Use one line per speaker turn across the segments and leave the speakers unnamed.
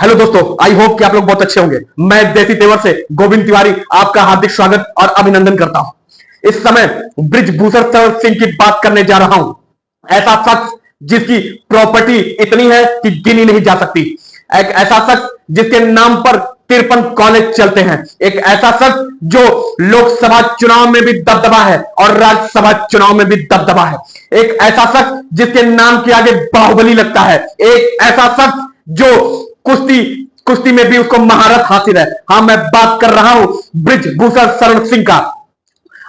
Hello दोस्तों, I hope कि आप लोग बहुत अच्छे होंगे। मैं देसी तेवर से गोविंद तिवारी आपका हार्दिक स्वागत और अभिनंदन करता हूं। इस समय बृजभूषण शरण सिंह की बात करने जा रहा हूं। ऐसा शख्स जिसकी प्रॉपर्टी इतनी है कि गिनी नहीं जा सकती। एक ऐसा शख्स जिसके नाम पर 53 कॉलेज चलते हैं। एक ऐसा शख्स जो लोकसभा चुनाव में भी दबदबा है और राज्यसभा चुनाव में भी दबदबा है। एक ऐसा शख्स जिसके नाम के आगे बाहुबली लगता है। एक ऐसा शख्स जो कुश्ती में भी उसको महारत हासिल है। हां, मैं बात कर रहा हूं बृजभूषण शरण सिंह का।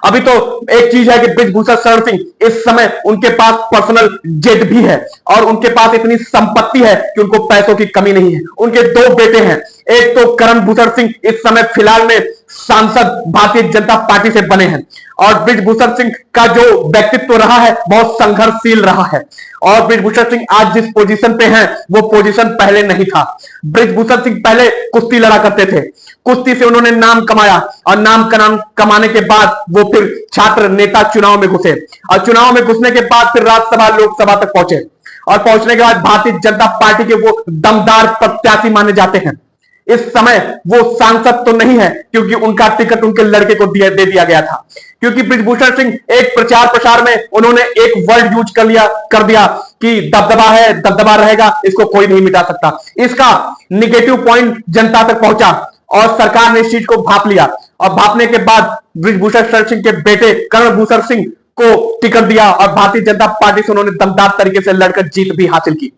अभी तो एक चीज है कि बृजभूषण शरण सिंह इस समय उनके पास पर्सनल जेट भी है और उनके पास इतनी संपत्ति है कि उनको पैसों की कमी नहीं है। उनके दो बेटे हैं। एक तो करण भूषण सिंह इस समय फिलहाल में सांसद भारतीय जनता पार्टी से बने हैं और बृजभूषण सिंह का जो व्यक्तित्व रहा है बहुत संघर्षशील रहा है। और बृजभूषण सिंह आज जिस पोजीशन पे हैं वो पोजीशन पहले नहीं था। बृजभूषण सिंह पहले कुश्ती लड़ा करते थे। कुश्ती से उन्होंने नाम कमाया और नाम कमाने के बाद वो फिर छात्र नेता चुनाव में घुसे और चुनाव में घुसने के बाद फिर राज्यसभा लोकसभा तक पहुंचे और पहुंचने के बाद भारतीय जनता पार्टी के वो दमदार प्रत्याशी माने जाते हैं। इस समय वो सांसद तो नहीं है क्योंकि उनका टिकट उनके लड़के को दे दिया गया था। क्योंकि बृजभूषण सिंह एक प्रचार प्रसार में उन्होंने एक वर्ड यूज कर दिया कि दबदबा है, दबदबा रहेगा, इसको कोई नहीं मिटा सकता। इसका निगेटिव पॉइंट जनता तक पहुंचा और सरकार ने इस चीज को भाप लिया और भापने के बाद बृजभूषण शरण सिंह के बेटे करण भूषण सिंह को टिकट दिया और भारतीय जनता पार्टी से उन्होंने दमदार तरीके से लड़कर जीत भी हासिल की।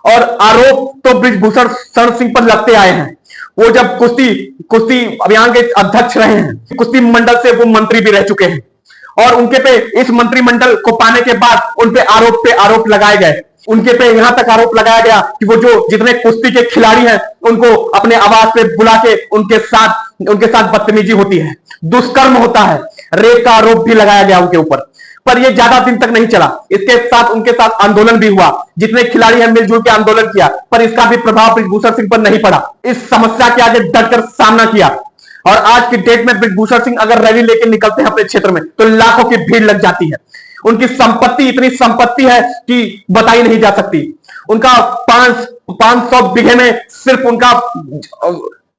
और आरोप तो बृजभूषण शरण सिंह पर लगते आए हैं। वो जब कुश्ती अभियान के अध्यक्ष रहे हैं, कुश्ती मंडल से वो मंत्री भी रह चुके हैं और उनके पे इस मंत्रिमंडल को पाने के बाद उन पे आरोप लगाए गए। उनके पे यहां तक आरोप लगाया गया कि वो जो जितने कुश्ती के खिलाड़ी हैं उनको अपने आवास पे बुला के उनके साथ बदतमीजी होती है, दुष्कर्म होता है, रेप का आरोप भी लगाया गया उनके ऊपर। पर ये ज्यादा दिन तक नहीं चला। इसके साथ उनके साथ आंदोलन भी हुआ। जितने खिलाड़ी हैं मिलजुल के आंदोलन किया पर इसका भी प्रभाव बृजभूषण सिंह पर नहीं पड़ा। इस समस्या के आगे डटकर सामना किया और आज की डेट में बृजभूषण सिंह अगर रैली लेकर निकलते हैं अपने क्षेत्र में तो लाखों की भीड़ लग जाती है। उनकी संपत्ति इतनी संपत्ति है कि बताई नहीं जा सकती। उनका 500 बीघे में सिर्फ उनका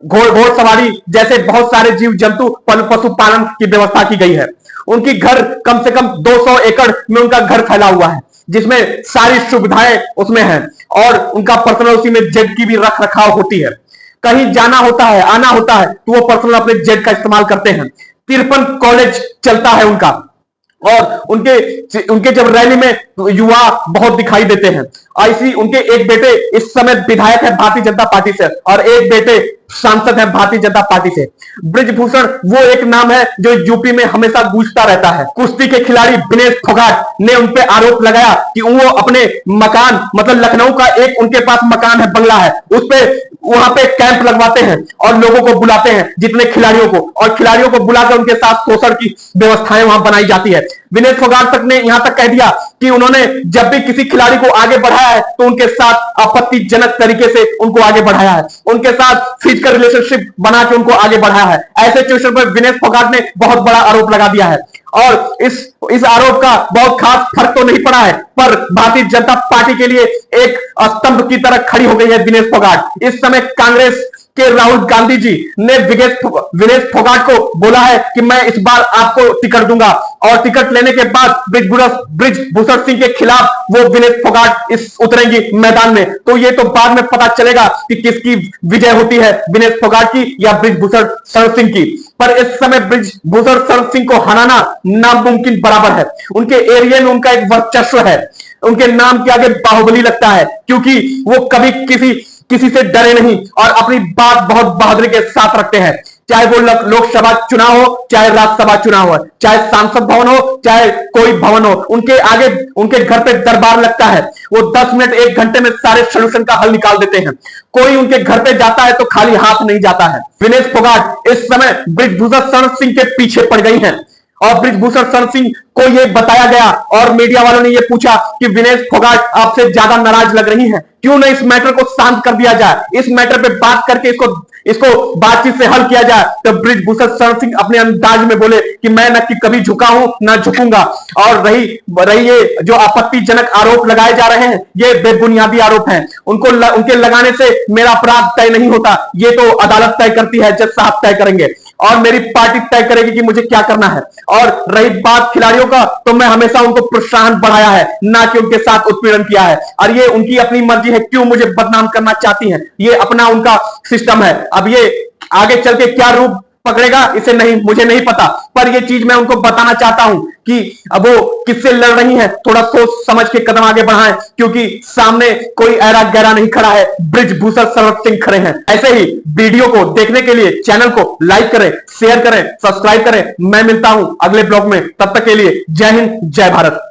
घोड़ सवारी जैसे बहुत सारे जीव जंतु पशुपालन की व्यवस्था की गई है। उनकी घर कम से कम 200 एकड़ में उनका घर फैला हुआ है जिसमें सारी सुविधाएं उसमें हैं और उनका पर्सनल उसी में जेट की भी रख रखाव होती है। कहीं जाना होता है, आना होता है तो वो पर्सनल अपने जेट का इस्तेमाल करते हैं। 53 कॉलेज चलता है उनका और उनके जब रैली में युवा बहुत दिखाई देते हैं। ऐसी उनके एक बेटे इस समय विधायक है भारतीय जनता पार्टी से और एक बेटे सांसद है भारतीय जनता पार्टी से। बृजभूषण वो एक नाम है जो यूपी में हमेशा गूंजता रहता है। कुश्ती के खिलाड़ी विनेश फोगाट ने उन पे आरोप लगाया कि वो अपने मकान मतलब लखनऊ का एक उनके पास मकान है, बंगला है, उस पे वहां पे कैंप लगवाते हैं और लोगों को बुलाते हैं जितने खिलाड़ियों को, और खिलाड़ियों को बुलाकर उनके साथ शोषण की व्यवस्थाएं वहां बनाई जाती है। विनेश फोगाट तक ने यहां तक कह दिया कि उन्होंने जब भी किसी खिलाड़ी को आगे बढ़ाया है तो उनके साथ आपत्तिजनक तरीके से उनको आगे बढ़ाया है, उनके साथ फिजिकल रिलेशनशिप बना के उनको आगे बढ़ाया है। ऐसे सिचुएशन पर विनेश फोगाट ने बहुत बड़ा आरोप लगा दिया है और इस आरोप का बहुत खास फर्क तो नहीं पड़ा है पर भारतीय जनता पार्टी के लिए एक स्तंभ की तरह खड़ी हो गई है विनेश फोगाट। इस समय कांग्रेस के राहुल गांधी जी ने विनेश फोगाट को बोला है कि मैं इस बार आपको टिकट दूंगा और टिकट लेने के बाद बृजभूषण सिंह के खिलाफ वो विनेश फोगाट उतरेंगी मैदान में। तो ये तो बाद में पता चलेगा कि किसकी विजय होती है, विनेश फोगाट की या बृजभूषण शरण सिंह की। पर इस समय बृजभूषण शरण सिंह को हराना नामुमकिन बराबर है। उनके एरिया में उनका एक वर्चस्व है, उनके नाम के आगे बाहुबली लगता है क्योंकि वो कभी किसी से डरे नहीं और अपनी बात बहुत बहादुरी के साथ रखते हैं। चाहे वो लोकसभा चुनाव हो, चाहे राज्यसभा चुनाव हो, चाहे सांसद भवन हो, चाहे कोई भवन हो, उनके आगे उनके घर पे दरबार लगता है। वो 10 मिनट 1 घंटे में सारे सॉल्यूशन का हल निकाल देते हैं। कोई उनके घर पे जाता है तो खाली हाथ नहीं जाता है। विनेश फोगाट इस समय बृजभूषण शरण सिंह के पीछे पड़ गई हैं और बृजभूषण शरण सिंह को यह बताया गया और मीडिया वालों ने यह पूछा कि विनेश फोगाट आपसे ज्यादा नाराज लग रही हैं, क्यों न इस मैटर को शांत कर दिया जाए, इस मैटर पे बात करके इसको बातचीत से हल किया जाए। तो बृजभूषण शरण सिंह अपने अंदाज में बोले कि मैं न कि कभी झुका हूं ना झुकूंगा। और रही ये जो आपत्तिजनक आरोप लगाए जा रहे हैं, ये बेबुनियादी आरोप हैं। उनके लगाने से मेरा अपराध तय नहीं होता, ये तो अदालत तय करती है, जज साहब तय करेंगे और मेरी पार्टी तय करेगी कि मुझे क्या करना है। और रही बात खिलाड़ियों का, तो मैं हमेशा उनको प्रोत्साहन बढ़ाया है, ना कि उनके साथ उत्पीड़न किया है। और ये उनकी अपनी मर्जी है, क्यों मुझे बदनाम करना चाहती हैं, ये अपना उनका सिस्टम है। अब ये आगे चल के क्या रूप पकड़ेगा इसे मुझे नहीं पता, पर ये चीज मैं उनको बताना चाहता हूं कि अब वो किससे लड़ रही हैं, थोड़ा सोच समझ के कदम आगे बढ़ाएं, क्योंकि सामने कोई ऐरा गहरा नहीं खड़ा है, बृजभूषण शरण सिंह खड़े हैं। ऐसे ही वीडियो को देखने के लिए चैनल को लाइक करें, शेयर करें, सब्सक्राइब करें। मैं मिलता हूं अगले ब्लॉग में, तब तक के लिए जय हिंद, जय भारत।